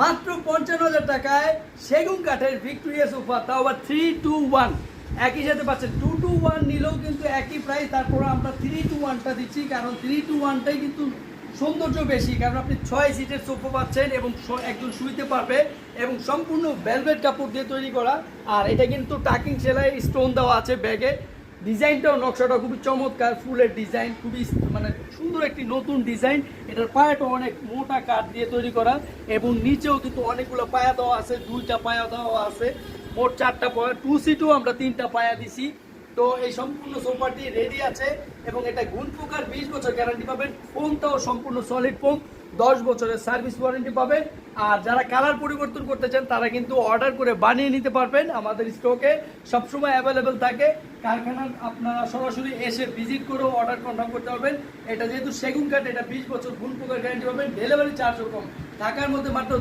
মাত্র 55,000 টাকায় সেগুন কাঠের ভিক্টোরিয়া সোফা, তাও আবার 3-2-1 একই সাথে পাচ্ছেন। 2-2-1 নিলেও কিন্তু একই প্রাইস, তারপর আমরা 3-2-1টা দিচ্ছি, কারণ 3-2-1টাই কিন্তু সৌন্দর্য বেশি, কারণ আপনি 6 সিটের সোফা পাচ্ছেন এবং একজন শুইতে পারবে এবং সম্পূর্ণ ভেলভেট কাপড় দিয়ে তৈরি করা। আর এটা কিন্তু টাকিং সেলাই স্টোন দেওয়া আছে ব্যাগে। ডিজাইনটাও নকশাটা খুবই চমৎকার, ফুলের ডিজাইন খুবই মানে সুন্দর একটি নতুন ডিজাইন। এটার পায়াটা অনেক মোটা কাঠ দিয়ে তৈরি করা এবং নিচেও কিন্তু অনেকগুলো পায়া দেওয়া আছে, 2টা পায়া দেওয়া আছে, মোট 4টা পায়া। 2 সিটও আমরা 3টা পায়া দিছি। তো এই সম্পূর্ণ সোফাটি রেডি আছে এবং এটা গুণ পোকার 20 বছর গ্যারান্টি পাবেন। ফোমটাও সম্পূর্ণ সলিড ফোম, 10 বছরের সার্ভিস ওয়ারেন্টি পাবেন। আর যারা কালার পরিবর্তন করতে চান তারা কিন্তু অর্ডার করে বানিয়ে নিতে পারবেন, আমাদের স্টকে সবসময় অ্যাভেলেবেল থাকে। কারখানা আপনারা সরাসরি এসে ভিজিট করেও অর্ডার কনফার্ম করতে পারবেন। এটা যেহেতু সেগুন কাঠ, এটা 20 বছর গুণ পোকার গ্যারান্টি পাবেন। ডেলিভারি চার্জও কম, ঢাকার মধ্যে মাত্র